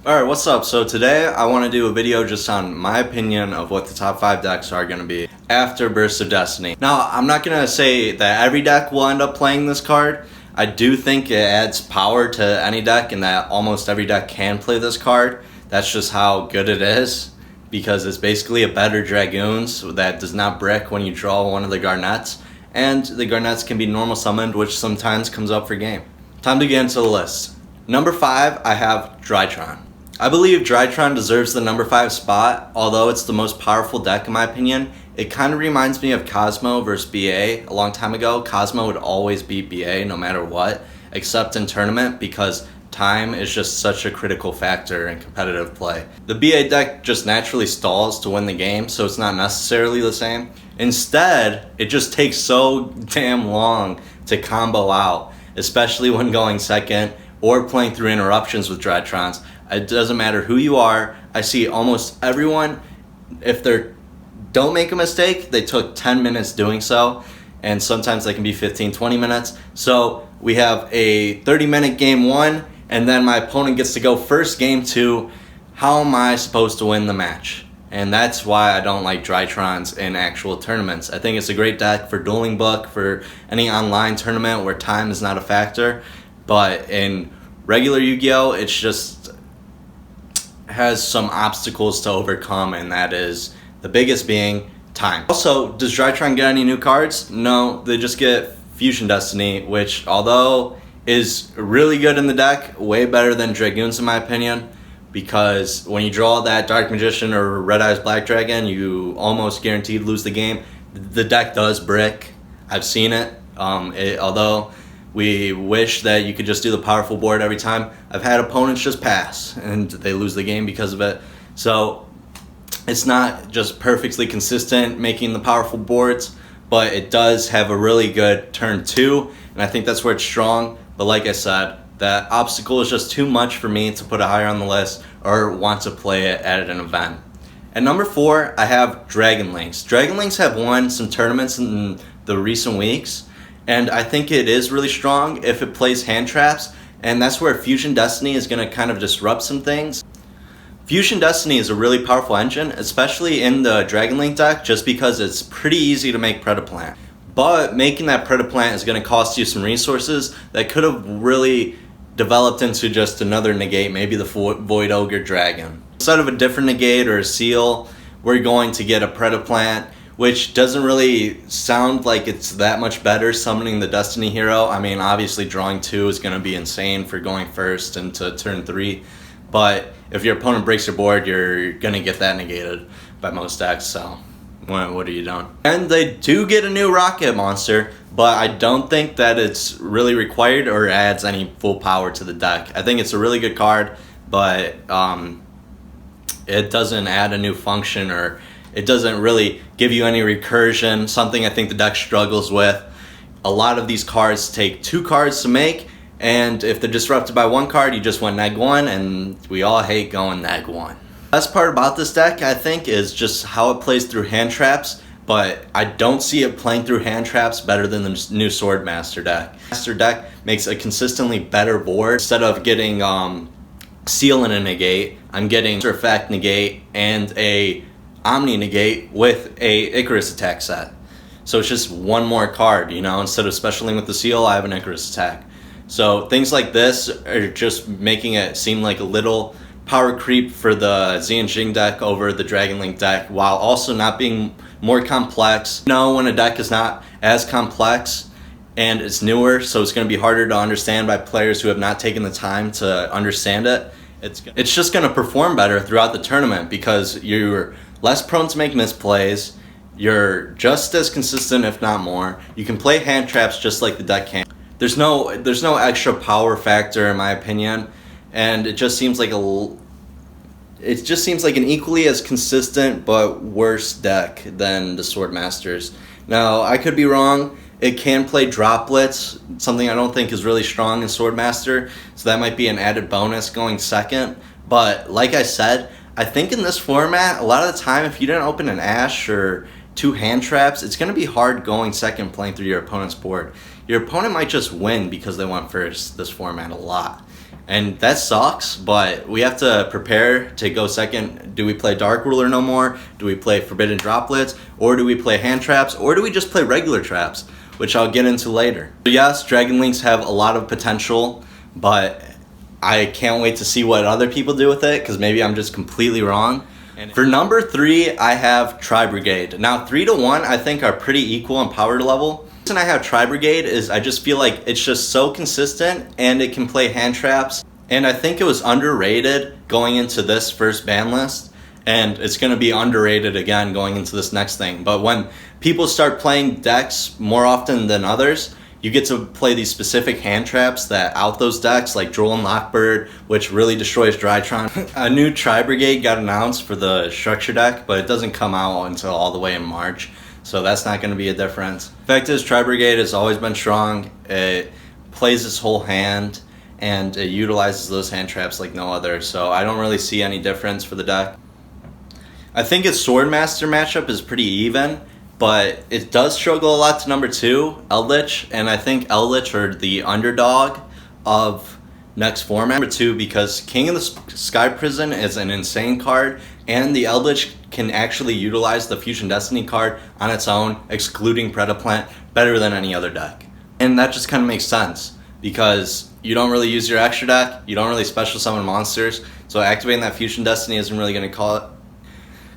Alright, what's up? So today I want to do a video just on my opinion of what the top 5 decks are going to be after Burst of Destiny. Now, I'm not going to say that every deck will end up playing this card. I do think it adds power to any deck and that almost every deck can play this card. That's just how good it is, because it's basically a better Dragoons that does not brick when you draw one of the Garnets, and the Garnets can be normal summoned, which sometimes comes up for game. Time to get into the list. Number 5, I have Drytron. I believe Drytron deserves the number 5 spot, although it's the most powerful deck in my opinion. It kind of reminds me of Cosmo versus BA a long time ago. Cosmo would always beat BA no matter what, except in tournament, because time is just such a critical factor in competitive play. The BA deck just naturally stalls to win the game, so it's not necessarily the same. Instead, it just takes so damn long to combo out, especially when going second or playing through interruptions with Drytrons. It doesn't matter who you are. I see almost everyone, if they don't make a mistake, they took 10 minutes doing so, and sometimes they can be 15-20 minutes. So we have a 30-minute game 1, and then my opponent gets to go first game 2. How am I supposed to win the match? And that's why I don't like Drytrons in actual tournaments. I think it's a great deck for Dueling Book, for any online tournament where time is not a factor, but in regular Yu-Gi-Oh, it's just has some obstacles to overcome, and that is the biggest being time. Also, does Drytron get any new cards? No, they just get Fusion Destiny, which although is really good in the deck, way better than Dragoons in my opinion, because when you draw that Dark Magician or Red Eyes Black Dragon, you almost guaranteed lose the game. The deck does brick. I've seen it. Although we wish that you could just do the powerful board every time, I've had opponents just pass and they lose the game because of it. So it's not just perfectly consistent making the powerful boards, but it does have a really good turn 2, and I think that's where it's strong. But like I said, that obstacle is just too much for me to put it higher on the list or want to play it at an event. At number 4, I have Dragon Links. Dragon Links have won some tournaments in the recent weeks, and I think it is really strong if it plays hand traps, and that's where Fusion Destiny is going to kind of disrupt some things. Fusion Destiny is a really powerful engine, especially in the Dragon Link deck, just because it's pretty easy to make Predaplant. But making that Predaplant is going to cost you some resources that could have really developed into just another negate, maybe the Void Ogre Dragon. Instead of a different negate or a seal, we're going to get a Predaplant, which doesn't really sound like it's that much better summoning the Destiny Hero. I mean, obviously drawing 2 is going to be insane for going first into turn 3, but if your opponent breaks your board, you're going to get that negated by most decks, so what are you doing? And they do get a new Rocket Monster, but I don't think that it's really required or adds any full power to the deck. I think it's a really good card, but it doesn't add a new function, or it doesn't really give you any recursion, something I think the deck struggles with. A lot of these cards take 2 cards to make, and if they're disrupted by 1 card, you just went -1, and we all hate going -1. The best part about this deck, I think, is just how it plays through hand traps, but I don't see it playing through hand traps better than the new Swordmaster deck. Master deck makes a consistently better board. Instead of getting Seal and a negate, I'm getting Effect negate and a Omni negate with a Icarus attack set. So it's just 1 more card, you know, instead of specialing with the Seal, I have an Icarus attack. So things like this are just making it seem like a little power creep for the xianjing deck over the Dragon Link deck, while also not being more complex. You know, when a deck is not as complex and it's newer, so it's going to be harder to understand by players who have not taken the time to understand it, it's just going to perform better throughout the tournament because you're less prone to make misplays, you're just as consistent if not more, you can play hand traps just like the deck can. There's no extra power factor in my opinion, and it just seems like an equally as consistent but worse deck than the Swordmasters. Now, I could be wrong. It can play droplets, something I don't think is really strong in Swordmaster, so that might be an added bonus going second. But like I said, I think in this format, a lot of the time, if you didn't open an Ash or 2 hand traps, it's going to be hard going second playing through your opponent's board. Your opponent might just win because they went first this format a lot. And that sucks, but we have to prepare to go second. Do we play Dark Ruler no more? Do we play Forbidden Droplets? Or do we play Hand Traps? Or do we just play regular traps? Which I'll get into later. So yes, Dragon Links have a lot of potential, but I can't wait to see what other people do with it, because maybe I'm just completely wrong. And for number 3, I have Tri-brigade. Now 3 to 1 I think are pretty equal in power level. The reason I have Tri-brigade is I just feel like it's just so consistent and it can play hand traps. And I think it was underrated going into this first ban list, and it's going to be underrated again going into this next thing. But when people start playing decks more often than others, you get to play these specific hand traps that out those decks, like Droll and Lockbird, which really destroys Drytron. A new Tri-brigade got announced for the structure deck, but it doesn't come out until all the way in March, so that's not going to be a difference. Fact is, Tri-brigade has always been strong. It plays its whole hand, and it utilizes those hand traps like no other, so I don't really see any difference for the deck. I think its Swordmaster matchup is pretty even, but it does struggle a lot to number 2, Eldlich, and I think Eldlich are the underdog of next format. Number 2, because King of the Sky Prison is an insane card, and the Eldlich can actually utilize the Fusion Destiny card on its own, excluding Predaplant, better than any other deck. And that just kind of makes sense, because you don't really use your extra deck, you don't really special summon monsters, so activating that Fusion Destiny isn't really going to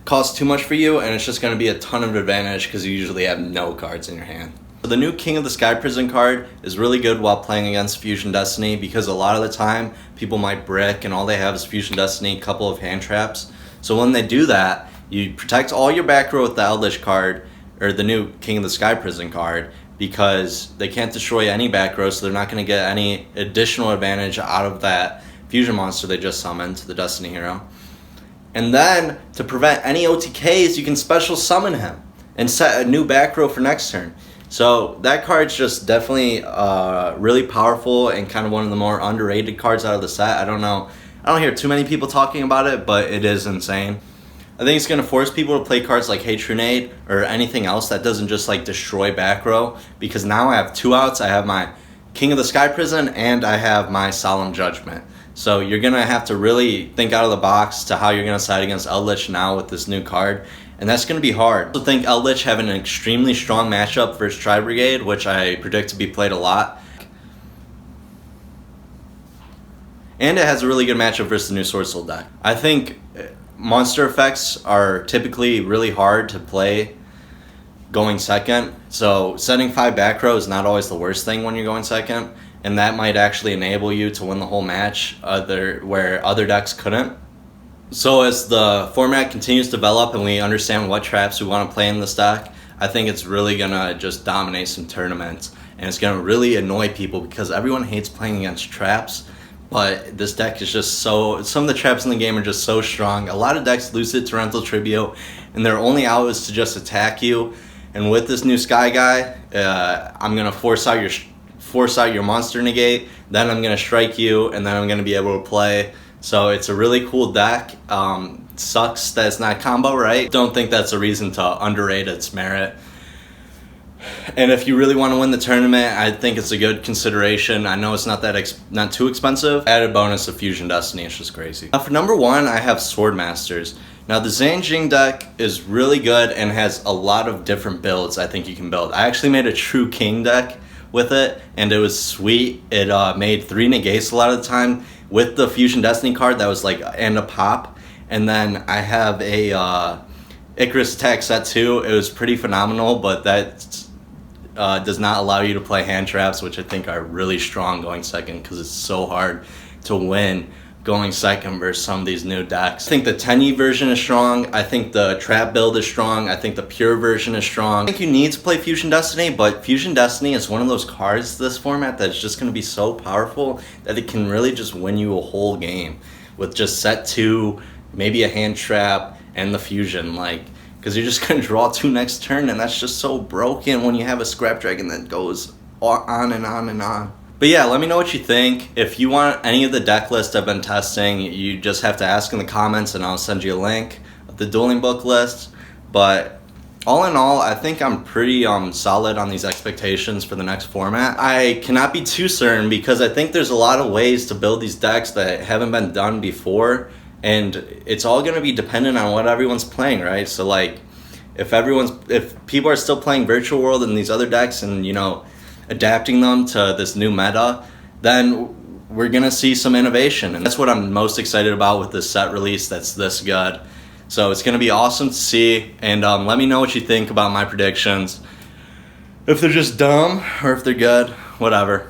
cost too much for you, and it's just going to be a ton of advantage because you usually have no cards in your hand. So the new King of the Sky Prison card is really good while playing against Fusion Destiny, because a lot of the time people might brick and all they have is Fusion Destiny, a couple of hand traps. So when they do that, you protect all your back row with the Eldlich card, or the new King of the Sky Prison card, because they can't destroy any back row, so they're not going to get any additional advantage out of that fusion monster they just summoned, the Destiny Hero. And then, to prevent any OTKs, you can special summon him and set a new back row for next turn. So that card's just definitely really powerful and kind of one of the more underrated cards out of the set. I don't hear too many people talking about it, but it is insane. I think it's going to force people to play cards like Hatronade or anything else that doesn't just like destroy back row, because now I have 2 outs. I have my King of the Sky Prison and I have my Solemn Judgment. So you're going to have to really think out of the box to how you're going to side against Eldlich now with this new card. And that's going to be hard. I also think Eldlich have an extremely strong matchup versus Tri-brigade, which I predict to be played a lot. And it has a really good matchup versus the new Sword Soul deck. I think monster effects are typically really hard to play going second. So setting 5 back row is not always the worst thing when you're going second. And that might actually enable you to win the whole match where other decks couldn't. So as the format continues to develop and we understand what traps we want to play in this deck, I think it's really going to just dominate some tournaments. And it's going to really annoy people because everyone hates playing against traps. But this deck is just some of the traps in the game are just so strong. A lot of decks lose it to Torrential Tribute, and their only out is to just attack you. And with this new Sky Guy, I'm going to force out your monster negate, then I'm going to strike you, and then I'm going to be able to play. So it's a really cool deck. Sucks that it's not combo, right? Don't think that's a reason to underrate its merit. And if you really want to win the tournament, I think it's a good consideration. I know it's not too expensive. Added bonus of Fusion Destiny, it's just crazy. Now for number 1, I have Swordmasters. Now the xianjing deck is really good and has a lot of different builds I think you can build. I actually made a true king deck with it, and it was sweet. It made 3 negates a lot of the time with the Fusion Destiny card that was like and a pop. And then I have a Icarus attack set 2. It was pretty phenomenal, but that does not allow you to play hand traps, which I think are really strong going second because it's so hard to win going second versus some of these new decks. I think the 10E version is strong. I think the trap build is strong. I think the pure version is strong. I think you need to play Fusion Destiny, but Fusion Destiny is one of those cards this format that's just going to be so powerful that it can really just win you a whole game with just set 2, maybe a hand trap, and the fusion. Because you're just going to draw 2 next turn, and that's just so broken when you have a Scrap Dragon that goes on and on and on. But yeah, let me know what you think. If you want any of the deck list I've been testing, you just have to ask in the comments and I'll send you a link of the dueling book list. But All in all, I think I'm pretty solid on these expectations for the next format. I cannot be too certain because I think there's a lot of ways to build these decks that haven't been done before, and it's all going to be dependent on what everyone's playing, right? So like if people are still playing Virtual World and these other decks and, you know, adapting them to this new meta, then we're going to see some innovation, and that's what I'm most excited about with this set release that's this good. So it's going to be awesome to see, and let me know what you think about my predictions. If they're just dumb or if they're good, whatever.